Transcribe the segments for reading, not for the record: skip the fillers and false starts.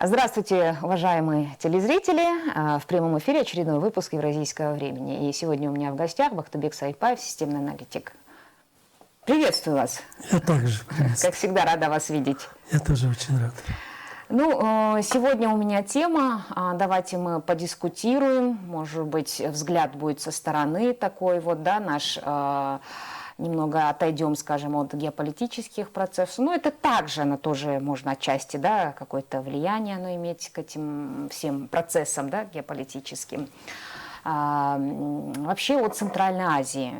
Здравствуйте, уважаемые телезрители! В прямом эфире очередной выпуск «Евразийского времени». И сегодня у меня в гостях Бахтыбек Сайпаев, системный аналитик. Приветствую вас! Я также приветствую. Как всегда, рада вас видеть. Я тоже очень рад. Сегодня у меня тема. Давайте мы подискутируем. Может быть, взгляд будет со стороны такой вот, да, наш... Немного отойдем, скажем, от геополитических процессов. Но это также, оно тоже можно отчасти, да, какое-то влияние оно иметь к этим всем процессам, да, геополитическим. Вообще от Центральной Азии.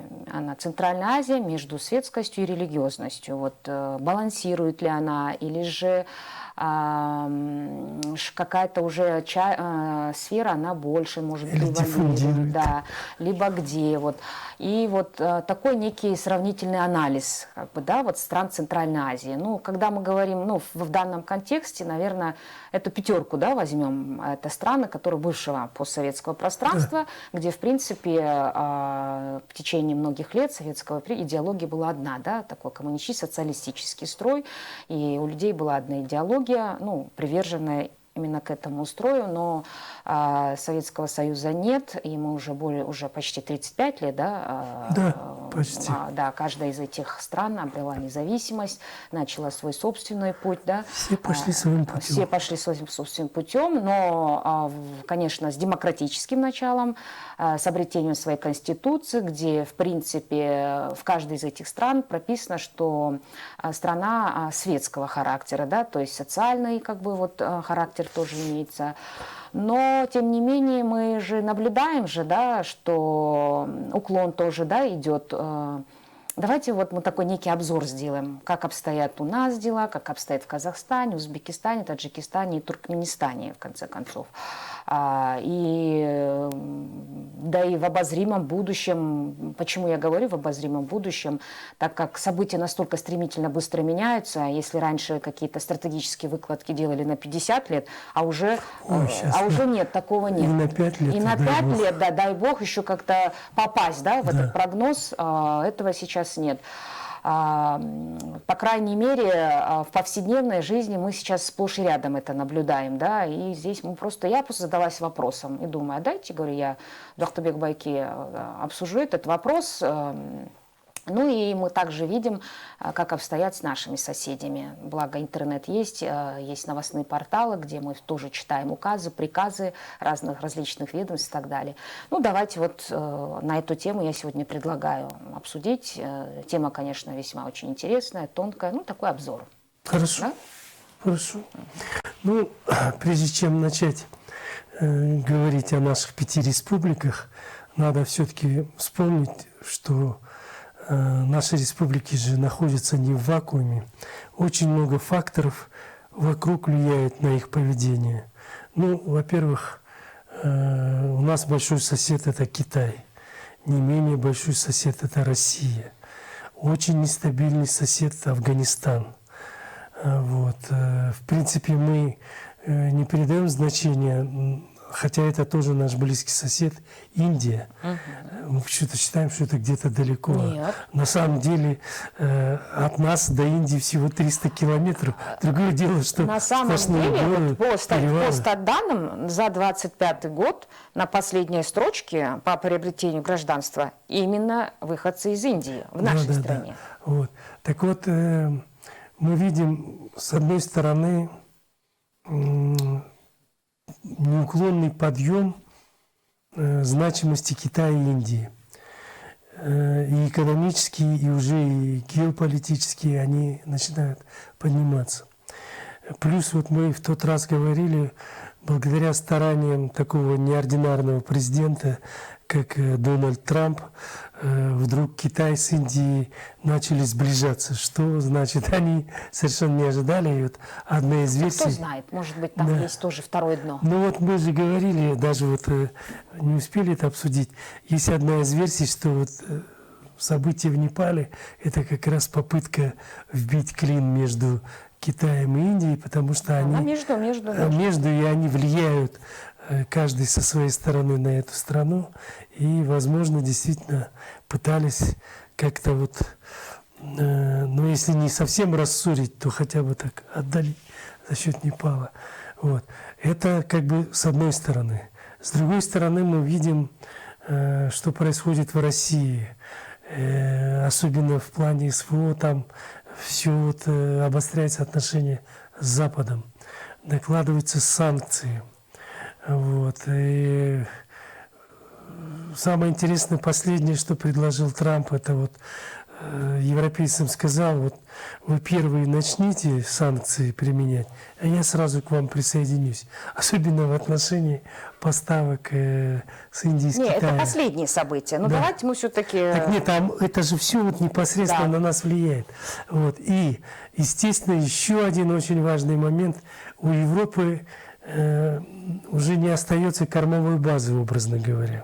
Центральная Азия между светскостью и религиозностью. Вот балансирует ли она, или же какая-то уже сфера, она больше, может быть, да, либо где. Вот. И вот такой некий сравнительный анализ как бы, да, вот стран Центральной Азии. Ну, когда мы говорим, в данном контексте, наверное, эту пятерку, да, возьмем. Это страны, которые бывшего постсоветского пространства, где, в принципе, в течение многих лет советского идеология была одна, да, такой коммунистический, социалистический строй, и у людей была одна идеология, приверженная именно к этому устрою, но Советского Союза нет, и мы уже почти 35 лет, да? Да, почти. Да, каждая из этих стран обрела независимость, начала свой собственный путь, да? Все пошли своим путем. Все пошли своим собственным путем, но, конечно, с демократическим началом, с обретением своей конституции, где, в принципе, в каждой из этих стран прописано, что страна светского характера, да, то есть социальный, как бы, вот, характер тоже имеется. Но, тем не менее, мы же наблюдаем, да, что уклон тоже, да, идет. Давайте вот мы такой некий обзор сделаем, как обстоят у нас дела, как обстоят в Казахстане, Узбекистане, Таджикистане и Туркменистане, в конце концов. Да и в обозримом будущем, почему я говорю в обозримом будущем, так как события настолько стремительно быстро меняются, если раньше какие-то стратегические выкладки делали на 50 лет, уже нет, такого нет. И на 5 лет. И на 5 лет, да, дай бог, еще как-то попасть, да, в этот прогноз, этого сейчас нет. По крайней мере, в повседневной жизни мы сейчас сплошь и рядом это наблюдаем, да, и здесь я просто задалась вопросом и думаю, дайте, говорю, я Бахтыбек Байки обсужу этот вопрос. Ну и мы также видим, как обстоят с нашими соседями. Благо интернет есть новостные порталы, где мы тоже читаем указы, приказы различных ведомств и так далее. Давайте вот на эту тему я сегодня предлагаю обсудить. Тема, конечно, весьма очень интересная, тонкая, такой обзор. Хорошо. Да? Хорошо. Прежде чем начать говорить о наших 5 республиках, надо все-таки вспомнить, что наши республики же находятся не в вакууме. Очень много факторов вокруг влияет на их поведение. Во-первых, у нас большой сосед – это Китай. Не менее большой сосед – это Россия. Очень нестабильный сосед – Афганистан. В принципе, мы не придаем значения, хотя это тоже наш близкий сосед, Индия. Мы почему-то считаем, что это где-то далеко. Нет. На самом деле от нас до Индии всего 300 километров. Другое дело, что на самом деле, по статданным за 25 год на последней строчке по приобретению гражданства именно выходцы из Индии в нашей стране. Да. Так вот, мы видим, с одной стороны, неуклонный подъем значимости Китая и Индии. И экономические, и уже и геополитические они начинают подниматься. Плюс мы в тот раз говорили, благодаря стараниям такого неординарного президента, как Дональд Трамп, вдруг Китай с Индией начали сближаться. Что значит, они совершенно не ожидали. И одна из версий... Кто знает, может быть, там есть тоже второе дно. Мы же говорили, даже не успели это обсудить. Есть одна из версий, что события в Непале – это как раз попытка вбить клин между Китаем и Индией, потому что они между и они влияют каждый со своей стороны на эту страну, и, возможно, действительно пытались как-то если не совсем рассорить, то хотя бы так отдалить за счет Непала. Вот. Это как бы с одной стороны. С другой стороны, мы видим, что происходит в России, особенно в плане СВО, там все вот, обостряется отношения с Западом, накладываются санкции. Вот. И самое интересное, последнее, что предложил Трамп, это вот европейцам сказал, вот вы первые начните санкции применять, а я сразу к вам присоединюсь. Особенно в отношении поставок с Индии, с Нет, Китая. это последние события. Но Да. давайте мы все-таки... Так нет, там это же все вот непосредственно Да. на нас влияет. Вот. И, естественно, еще один очень важный момент. У Европы уже не остается кормовой базы, образно говоря.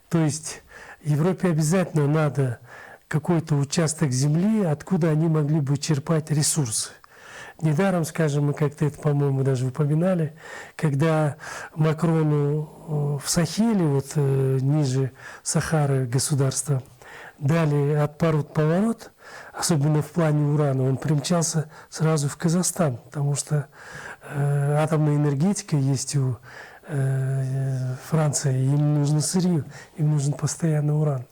То есть Европе обязательно надо какой-то участок земли, откуда они могли бы черпать ресурсы. Недаром, скажем, мы как-то это, по-моему, даже упоминали, когда Макрону в Сахеле, вот ниже Сахары государства, дали отпорот-поворот, особенно в плане урана, он примчался сразу в Казахстан, потому что атомная энергетика есть у Франции, им нужно сырье, им нужен постоянно уран.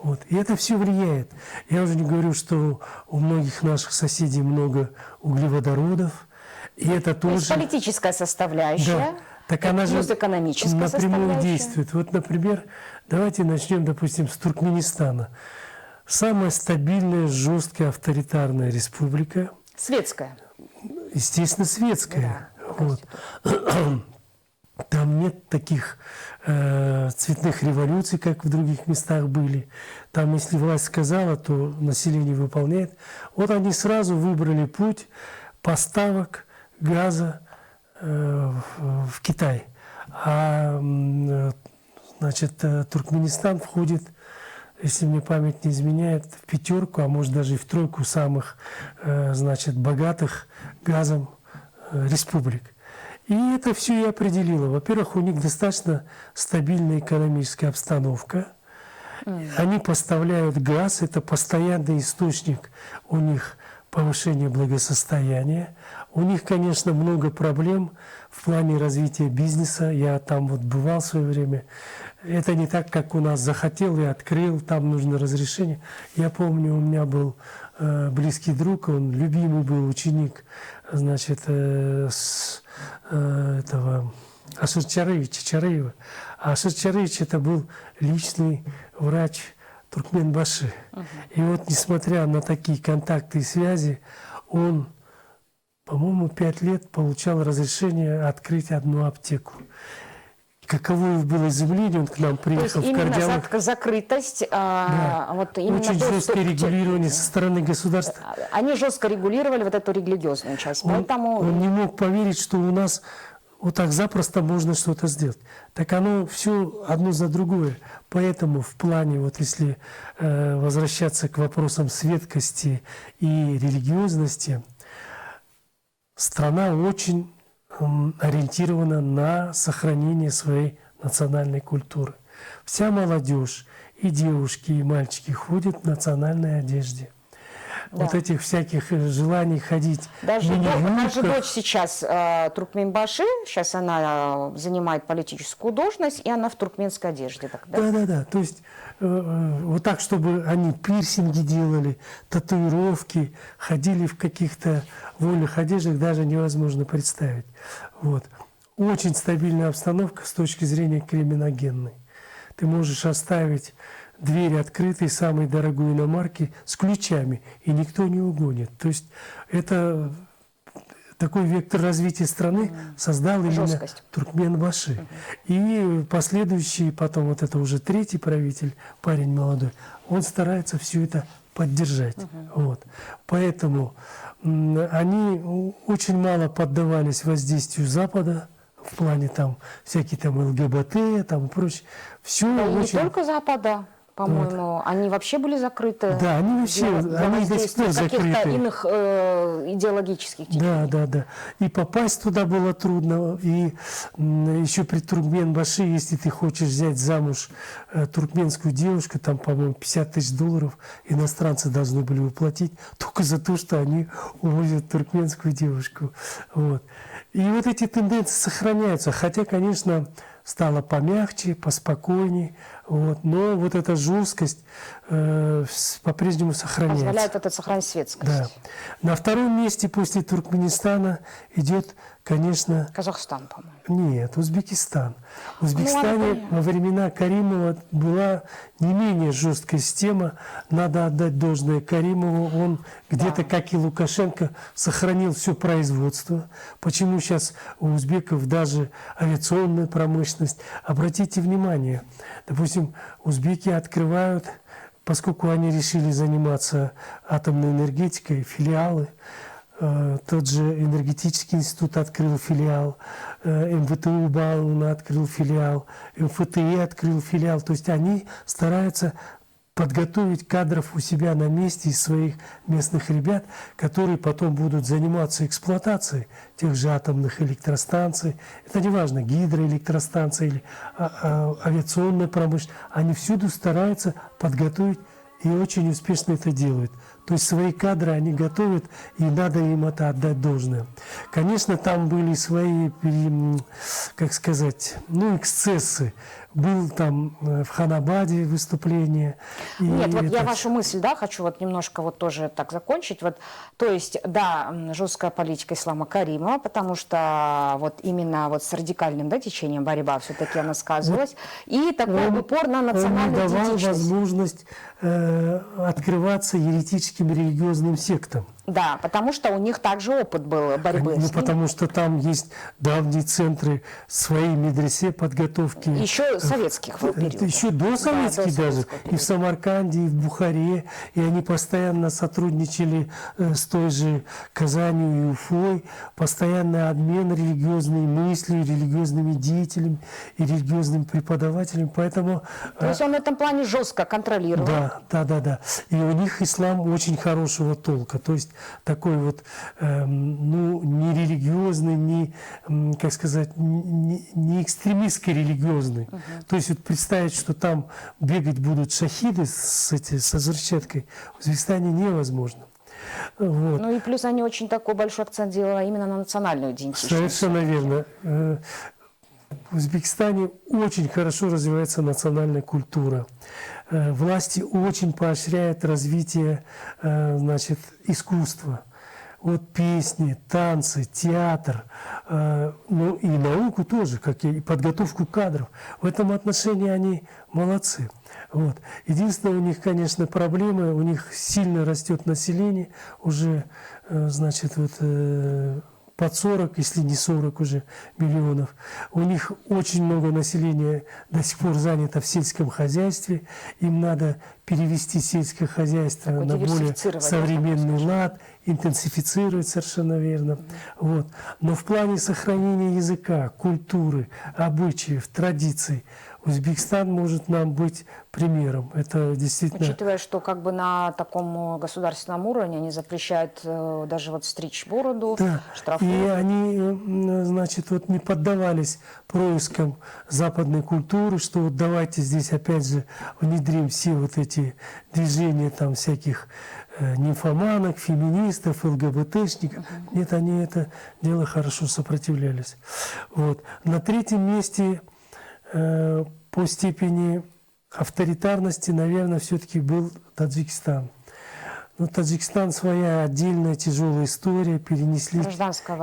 Вот. И это все влияет. Я уже не говорю, что у многих наших соседей много углеводородов, и это То есть тоже... политическая составляющая, Да. Так она же плюс экономическая напрямую составляющая. действует. Вот, например, давайте начнем, допустим, с Туркменистана. Самая стабильная, жесткая, авторитарная республика, Светская. естественно, светская. Да, Вот. Там нет таких цветных революций, как в других местах были. Там, если власть сказала, то население выполняет. Вот они сразу выбрали путь поставок газа в Китай. А значит, Туркменистан входит, если мне память не изменяет, в пятерку, а может даже и в тройку самых значит, богатых газом республик. И это все и определило. Во-первых, у них достаточно стабильная экономическая обстановка. Они поставляют газ, это постоянный источник у них повышения благосостояния. У них, конечно, много проблем в плане развития бизнеса. Я там вот бывал в свое время. Это не так, как у нас захотел и открыл, там нужно разрешение. Я помню, у меня был близкий друг, он любимый был ученик, значит, этого Ашир Чараева. А Ашир Чараевич это был личный врач Туркменбаши. И вот, несмотря на такие контакты и связи, он, по-моему, 5 лет получал разрешение открыть одну аптеку. Каково было изумление, он к нам То есть приехал в именно кардиолог. закрытость, Да. вот именно Очень доступ жесткое регулирование со стороны государства. Они жестко регулировали вот эту религиозную часть, поэтому... Он не мог поверить, что у нас вот так запросто можно что-то сделать. Так оно все одно за другое. Поэтому в плане, вот если возвращаться к вопросам светкости и религиозности, страна очень ориентирована на сохранение своей национальной культуры. Вся молодежь, и девушки, и мальчики ходят в национальной одежде. Да. Вот этих всяких желаний ходить. Даже мини-юбках. дочь сейчас Туркменбаши, сейчас она занимает политическую должность, и она в туркменской одежде. Так, да? Да. То есть вот так, чтобы они пирсинги делали, татуировки, ходили в каких-то вольных одеждах, даже невозможно представить. Вот. Очень стабильная обстановка с точки зрения криминогенной. Ты можешь оставить дверь открытой самой дорогой иномарки с ключами, и никто не угонит. То есть это такой вектор развития страны создал именно Жесткость. Туркменбаши. И последующий, потом вот это уже третий правитель, парень молодой, он старается все это поддержать. Вот. Поэтому они очень мало поддавались воздействию Запада в плане там всякие там ЛГБТ там и прочее. Все Да, и не очень... только Запада, по-моему, они вообще были закрыты. Да, они вообще, для они до сих пор воздействия каких-то закрыты. иных идеологических течений. Да. И попасть туда было трудно. И еще при Туркменбаши, если ты хочешь взять замуж туркменскую девушку, там, по-моему, $50 000 иностранцы должны были уплатить только за то, что они увозят туркменскую девушку. Вот. И вот эти тенденции сохраняются, хотя, конечно, стало помягче, поспокойнее, вот, но вот эта жесткость по-прежнему сохраняется. Позволяет это сохранить светскость. Да. На втором месте после Туркменистана идет, конечно, Казахстан, по-моему. нет, Узбекистан. В Узбекистане понятно. во времена Каримова была не менее жесткая система. Надо отдать должное Каримову. Он где-то, как и Лукашенко, сохранил все производство. Почему сейчас у узбеков даже авиационная промышленность? Обратите внимание, допустим, узбеки открывают, поскольку они решили заниматься атомной энергетикой, филиалы. Тот же энергетический институт открыл филиал, МВТУ Бауна открыл филиал, МФТИ открыл филиал. То есть они стараются подготовить кадров у себя на месте из своих местных ребят, которые потом будут заниматься эксплуатацией тех же атомных электростанций. Это не важно, гидроэлектростанции или авиационная промышленность. Они всюду стараются подготовить и очень успешно это делают. То есть свои кадры они готовят, и надо им это отдать должное. Конечно, там были свои, как сказать, эксцессы. Был там в Ханабаде выступление. Нет, вот я вашу мысль, да, хочу вот немножко вот тоже так закончить. Вот, то есть, да, жесткая политика Ислама Каримова, потому что вот именно вот с радикальным, да, течением борьба все-таки она сказывалась. И такой упор на национальную Он не давал идентичность. возможность открываться еретическим религиозным сектам. Да, потому что у них также опыт был борьбы с ними. Потому что там есть давние центры своей медресе подготовки. Еще советских периодов. Еще до советских до даже. советского И в Самарканде, и в Бухаре. И они постоянно сотрудничали с той же Казанью и Уфой. Постоянный обмен религиозной мыслью, религиозными деятелями и религиозными преподавателями. Поэтому... То есть он в этом плане жестко контролировал. Да. И у них ислам очень хорошего толка. То есть такой вот, не религиозный, не, как сказать, не экстремистский религиозный. То есть вот представить, что там бегать будут шахиды с взрывчаткой, в Узбекистане невозможно. Вот. Ну и плюс они очень такой большой акцент делали именно на национальную идентичность. Совершенно верно. В Узбекистане очень хорошо развивается национальная культура. Власти очень поощряют развитие, искусства. Вот песни, танцы, театр, и науку тоже, как и подготовку кадров. В этом отношении они молодцы. Вот. Единственное, у них, конечно, проблемы, у них сильно растет население, уже, под 40, если не 40 уже миллионов. У них очень много населения до сих пор занято в сельском хозяйстве. Им надо перевести сельское хозяйство на более современный лад, интенсифицировать, совершенно верно. Вот. Но в плане сохранения языка, культуры, обычаев, традиций Узбекистан может нам быть примером. Это действительно... Учитывая, что как бы на таком государственном уровне они запрещают даже вот стричь бороду, штрафуют. И они, не поддавались проискам западной культуры, что вот давайте здесь опять же внедрим все вот эти движения там всяких нимфоманок, феминистов, ЛГБТшников. Нет, они это дело хорошо сопротивлялись. Вот. На третьем месте по степени авторитарности, наверное, все-таки был Таджикистан. Но Таджикистан своя отдельная тяжелая история, перенесли гражданскую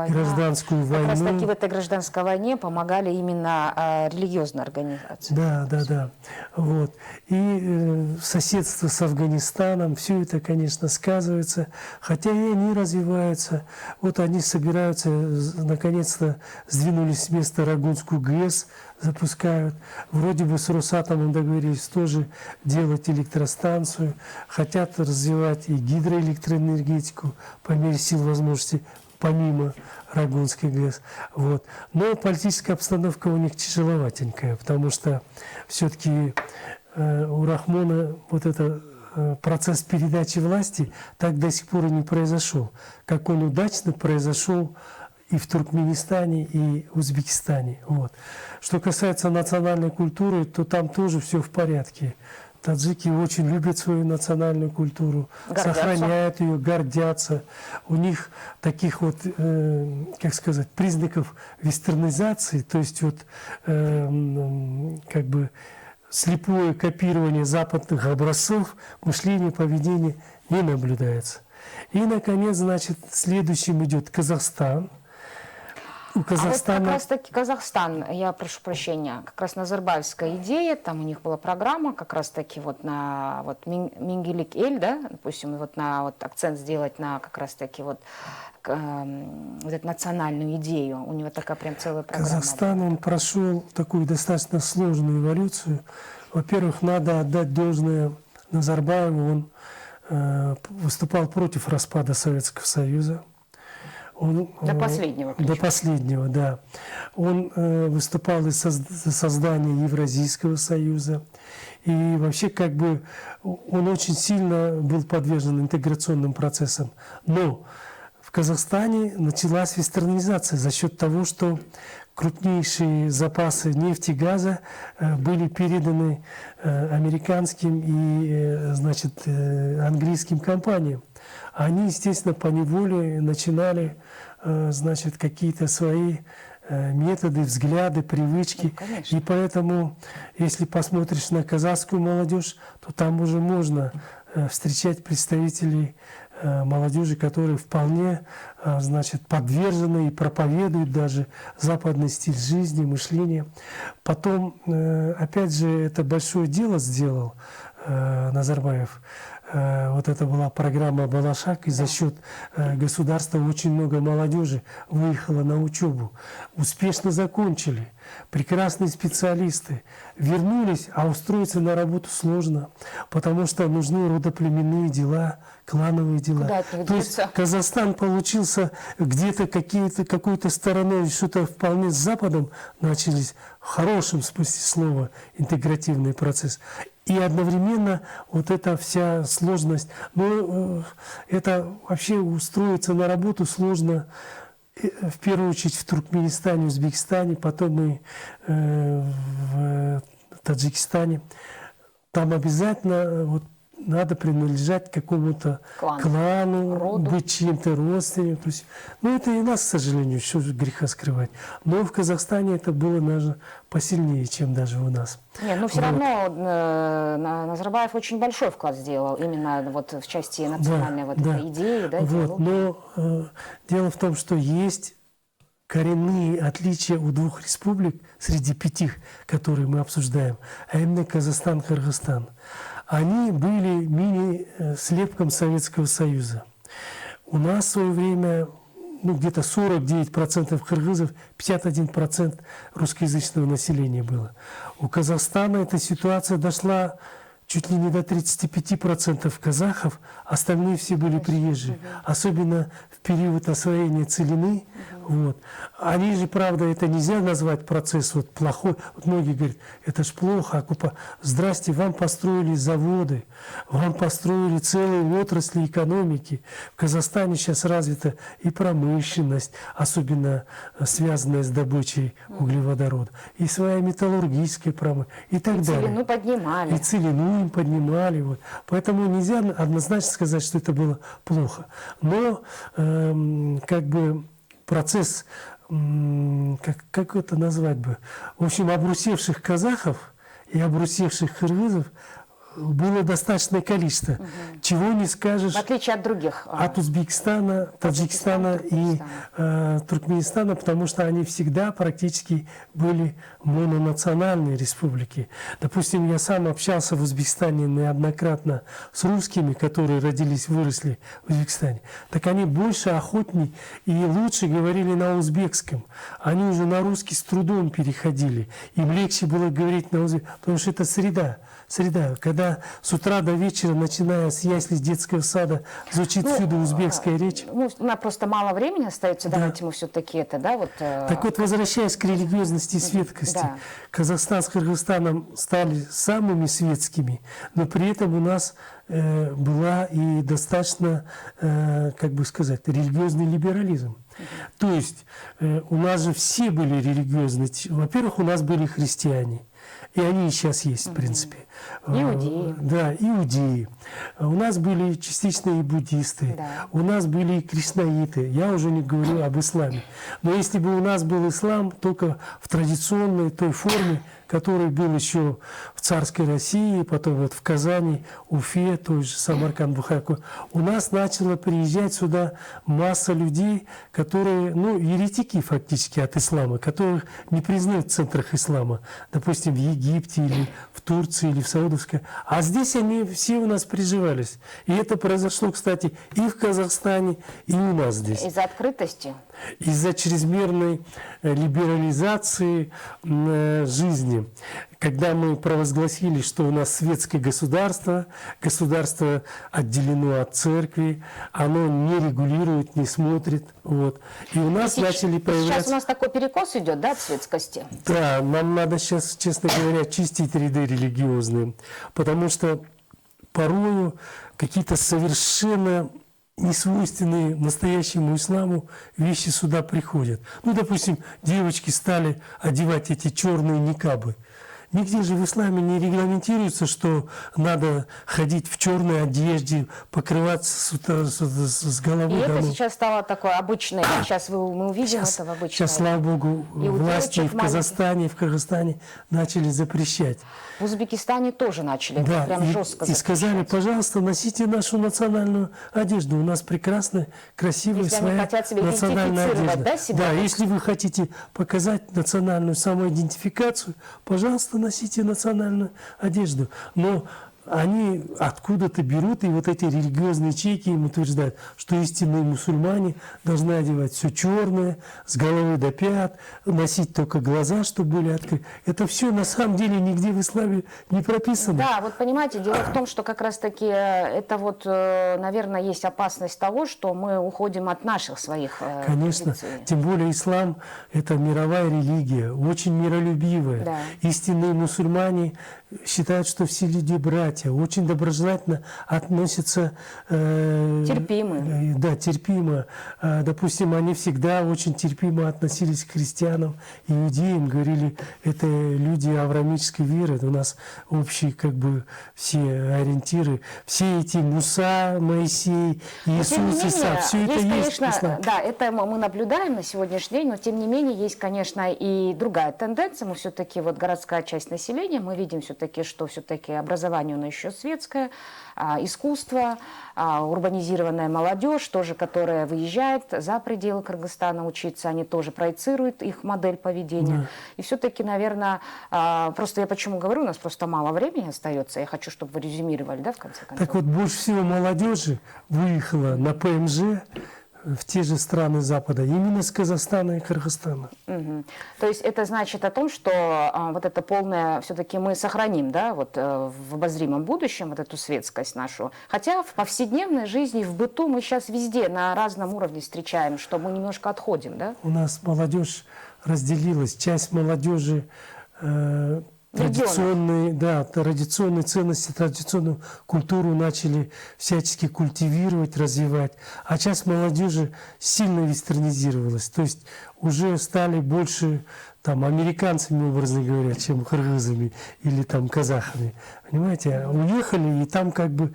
войну. Как раз таки в этой гражданской войне помогали именно религиозные организации. Да. Вот. И соседство с Афганистаном, все это, конечно, сказывается, хотя и они развиваются. Вот они собираются, наконец-то сдвинулись с места Рагунскую ГЭС, запускают. Вроде бы с Росатомом договорились тоже делать электростанцию, хотят развивать и гидроэлектроэнергетику по мере сил возможностей, помимо Рагунской ГЭС. Вот. Но политическая обстановка у них тяжеловатенькая, потому что все-таки у Рахмона вот это процесс передачи власти так до сих пор и не произошел, как он удачно произошел и в Туркменистане, и в Узбекистане. Вот. Что касается национальной культуры, то там тоже все в порядке. таджики очень любят свою национальную культуру, Гордятся. сохраняют ее, гордятся. У них таких вот, как сказать, признаков вестернизации, то есть вот как бы слепое копирование западных образцов мышления, поведения не наблюдается. И, наконец, значит, следующим идет Казахстан. У А вот как Казахстана раз таки Казахстан, я прошу прощения, как раз назарбаевская идея, там у них была программа, как раз таки вот на вот Мингелик Эль, да, допустим, вот на вот акцент сделать на как раз таки вот, вот эту национальную идею. У него такая прям целая программа. Казахстан, он прошел такую достаточно сложную эволюцию. Во-первых, надо отдать должное Назарбаеву, он выступал против распада Советского Союза. Он, До последнего. До последнего, да. Он выступал и за создание Евразийского союза. И вообще как бы он очень сильно был подвержен интеграционным процессам. Но в Казахстане началась вестернизация за счет того, что крупнейшие запасы нефти и газа были переданы американским и, значит, английским компаниям. Они, естественно, поневоле начинали, значит, какие-то свои методы, взгляды, привычки. Ну, и поэтому, если посмотришь на казахскую молодежь, то там уже можно встречать представителей молодежи, которые вполне, значит, подвержены и проповедуют даже западный стиль жизни, мышления. Потом, опять же, это большое дело сделал Назарбаев. Вот это была программа «Балашак», и за счет государства очень много молодежи выехало на учебу. Успешно закончили, прекрасные специалисты. Вернулись, а устроиться на работу сложно, потому что нужны родоплеменные дела, клановые дела. Куда от них То есть деться? Казахстан получился где-то какой-то стороной, что-то вполне с Западом начались, в хорошем смысле слова, интегративный процесс. И одновременно вот эта вся сложность, но это вообще устроиться на работу сложно, в первую очередь в Туркменистане, Узбекистане, потом и в Таджикистане. Там обязательно вот надо принадлежать какому-то клану, роду, быть чьим-то родственником. То есть, ну, это и нас, к сожалению, что греха скрывать. Но в Казахстане это было даже посильнее, чем даже у нас. Нет, но все равно Назарбаев очень большой вклад сделал именно вот в части национальной вот этой идеи. Да, вот. Но дело в том, что есть коренные отличия у двух республик среди 5, которые мы обсуждаем, а именно Казахстан, Кыргызстан. Они были мини-слепком Советского Союза. У нас в свое время где-то 49% кыргызов, 51% русскоязычного населения было. У Казахстана эта ситуация дошла чуть ли не до 35% казахов, остальные все были приезжие. Особенно в период освоения целины. Вот. Они же, правда, это нельзя назвать процесс вот плохой. Вот многие говорят, это ж плохо. Здрасте, вам построили заводы, вам построили целые отрасли экономики. В Казахстане сейчас развита и промышленность, особенно связанная с добычей углеводорода, и своя металлургическая промышленность, и так далее. Целину поднимали. И целину им поднимали. Вот. Поэтому нельзя однозначно сказать, что это было плохо. Но как бы процесс, как это назвать бы, в общем, обрусевших казахов и обрусевших кыргызов было достаточное количество. Чего не скажешь. В отличие от других. От Узбекистана, Таджикистана и Туркменистана, потому что они всегда практически были мононациональные республики. Допустим, я сам общался в Узбекистане неоднократно с русскими, которые родились, выросли в Узбекистане. Так они больше, охотнее и лучше говорили на узбекском. Они уже на русский с трудом переходили. Им легче было говорить на узбекском, потому что это среда. Когда с утра до вечера, начиная с ясли, с детского сада, звучит всюду узбекская речь. Ну, у нас просто мало времени остается, давайте мы все-таки это, да, вот... Так вот, возвращаясь к религиозности и светскости, да. Казахстан с Кыргызстаном стали самыми светскими, но при этом у нас была и достаточно, как бы сказать, религиозный либерализм. То есть у нас же все были религиозные. Во-первых, у нас были христиане. И они и сейчас есть, в принципе. Иудеи. Да, иудеи. У нас были частично и буддисты, Да. у нас были и кришнаиты. Я уже не говорю об исламе. Но если бы у нас был ислам только в традиционной той форме, который был еще в царской России, потом вот в Казани, Уфе, той же Самарканд, Бухарку, у нас начала приезжать сюда масса людей, которые, ну, еретики фактически от ислама, которых не признают в центрах ислама, допустим, в Египте или в Турции или в Саудовской. А здесь они все у нас приживались. И это произошло, кстати, и в Казахстане, и у нас здесь. Из-за открытости? Из-за чрезмерной либерализации жизни. Когда мы провозгласили, что у нас светское государство, государство отделено от церкви, оно не регулирует, не смотрит. Вот. И у нас начали появляться... Сейчас у нас такой перекос идет, да, от светскости? Да, нам надо сейчас, честно говоря, чистить ряды религиозные, потому что порою какие-то совершенно несвойственные настоящему исламу вещи сюда приходят. Ну, допустим, девочки стали одевать эти черные никабы. Нигде же в исламе не регламентируется, что надо ходить в черной одежде, покрываться с головы И до это ног. сейчас стало такое обычное. Сейчас мы увидим это в обычном. Сейчас, слава богу, И у власти девочек в Казахстане, и в Кыргызстане начали запрещать. В Узбекистане тоже начали Да, прям жестко и сказали, запрещать. пожалуйста, носите нашу национальную одежду. У нас прекрасная, красивая Если они своя хотят себя национальная идентифицировать, одежда. да, себя? Да, если вы хотите показать национальную самоидентификацию, пожалуйста, носите национальную одежду. Но они откуда-то берут, и вот эти религиозные ячейки им утверждают, что истинные мусульмане должны одевать все черное, с головы до пят, носить только глаза, чтобы были открыты. Это все на самом деле нигде в исламе не прописано. Да, вот понимаете, дело в том, что как раз-таки это вот, наверное, есть опасность того, что мы уходим от наших своих Конечно, традиций. тем более ислам – это мировая религия, очень миролюбивая. Да. Истинные мусульмане считают, что все люди братья, очень доброжелательно относятся. Терпимы. Да, терпимо. Допустим, они всегда очень терпимо относились к христианам, иудеям, говорили, это люди авраамической веры, у нас общие как бы все ориентиры, все эти Муса, Моисей, Но, тем не Иисус, Иса, менее, все это есть. конечно, ислам. да, это мы наблюдаем на сегодняшний день, но тем не менее есть, конечно, и другая тенденция. Мы все-таки, вот городская часть населения, мы видим все-таки, что все-таки образование у нас еще светское, искусство, урбанизированная молодежь, тоже, которая выезжает за пределы Кыргызстана учиться, они тоже проецируют их модель поведения. Да. И все-таки, наверное, просто я почему говорю, у нас просто мало времени остается, я хочу, чтобы вы резюмировали, да, в конце концов. Так вот, больше всего молодежи выехала на ПМЖ в те же страны Запада, именно с Казахстана и Кыргызстана. Мгм. То есть это значит о том, что вот это полное все-таки мы сохраним, да, вот в обозримом будущем вот эту светскость нашу. Хотя в повседневной жизни, в быту мы сейчас везде на разном уровне встречаем, что мы немножко отходим, да? У нас молодежь разделилась, часть молодежи традиционные, да, традиционные ценности, традиционную культуру начали всячески культивировать, развивать, а часть молодежи сильно вестернизировалась, то есть уже стали больше там американцами, образно говоря, чем кыргызами или там казахами, понимаете, уехали и там как бы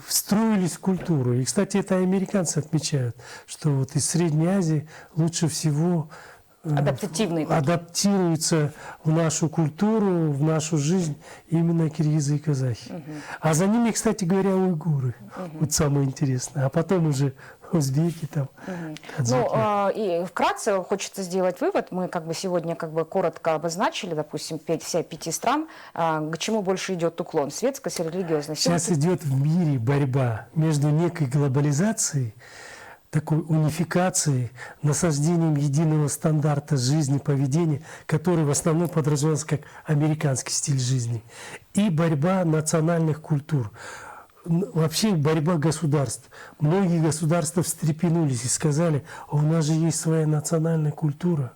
встроились в культуру. И, кстати, это американцы отмечают, что вот из Средней Азии лучше всего Адаптативные. адаптируются в нашу культуру, в нашу жизнь именно киргизы и казахи. А за ними, кстати говоря, уйгуры. Вот самое интересное. А потом уже узбеки там. таджики. Ну, и вкратце хочется сделать вывод. Мы как бы сегодня как бы коротко обозначили, допустим, все 5 стран, к чему больше идет уклон, светскость или религиозность. Сейчас идет в мире борьба между некой глобализацией, такой унификацией, насаждением единого стандарта жизни, поведения, который в основном подразумевается как американский стиль жизни, и борьба национальных культур. Вообще борьба государств. Многие государства встрепенулись и сказали, а у нас же есть своя национальная культура.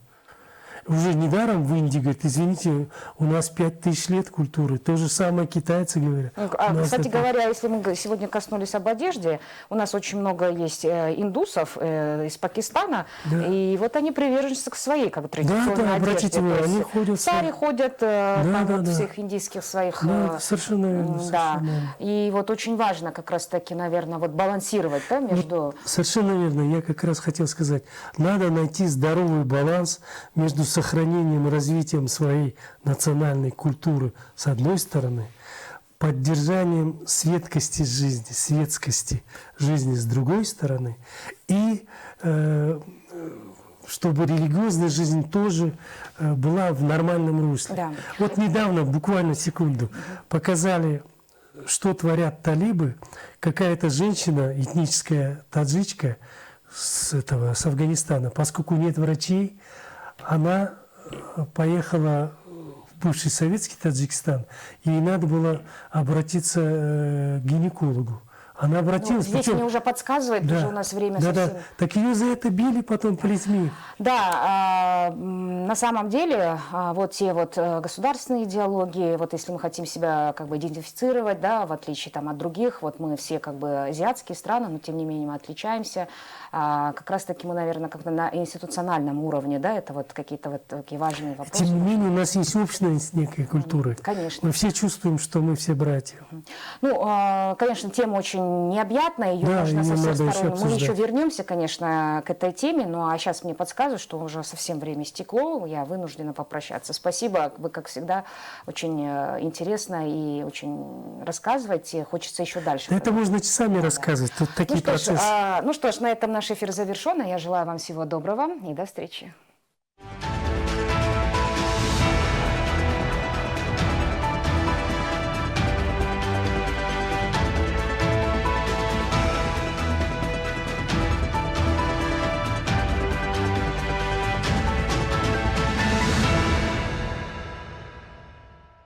уже недаром в Индии говорят, извините, у нас 5000 лет культуры. То же самое китайцы говорят. Кстати говоря, если мы сегодня коснулись об одежде, у нас очень много есть индусов из Пакистана, Да. и вот они приверженцы к своей как бы традиционной обратите одежде. внимание, То есть они ходят в сари ходят, там вот да. всех индийских своих... Да, совершенно верно. Да, Совершенно верно. и вот очень важно как раз-таки, наверное, вот балансировать, да, между... Совершенно верно. Я как раз хотел сказать, надо найти здоровый баланс между сохранением и развитием своей национальной культуры с одной стороны, поддержанием светскости жизни с другой стороны, и чтобы религиозная жизнь тоже была в нормальном русле. Да. Вот недавно, буквально секунду, показали, что творят талибы. Какая-то женщина, этническая таджичка с Афганистана, поскольку нет врачей, она поехала в бывший советский Таджикистан, и ей надо было обратиться к гинекологу. Она обратилась, Здесь причем- мне уже подсказывает, уже у нас время да, совсем... Так ее за это били потом плетьми. Да, на самом деле, вот те вот государственные идеологии, вот если мы хотим себя как бы идентифицировать, да, в отличие там от других, вот мы все как бы азиатские страны, но тем не менее мы отличаемся, как раз-таки мы, наверное, как-то на институциональном уровне, да, это вот какие-то вот такие важные вопросы. Тем не менее, у нас есть общность некой культуры. Конечно. Мы все чувствуем, что мы все братья. Ну, конечно, тема очень необъятная, ее Да, можно со её всех надо еще сторон. Мы еще обсуждать. вернемся, конечно, к этой теме, ну а сейчас мне подсказывают, что уже совсем время истекло, я вынуждена попрощаться. Спасибо, вы, как всегда, очень интересно и очень рассказываете, хочется еще дальше. Да это можно часами рассказывать, тут такие процессы. Ну что ж, на этом наш эфир завершен, я желаю вам всего доброго и до встречи.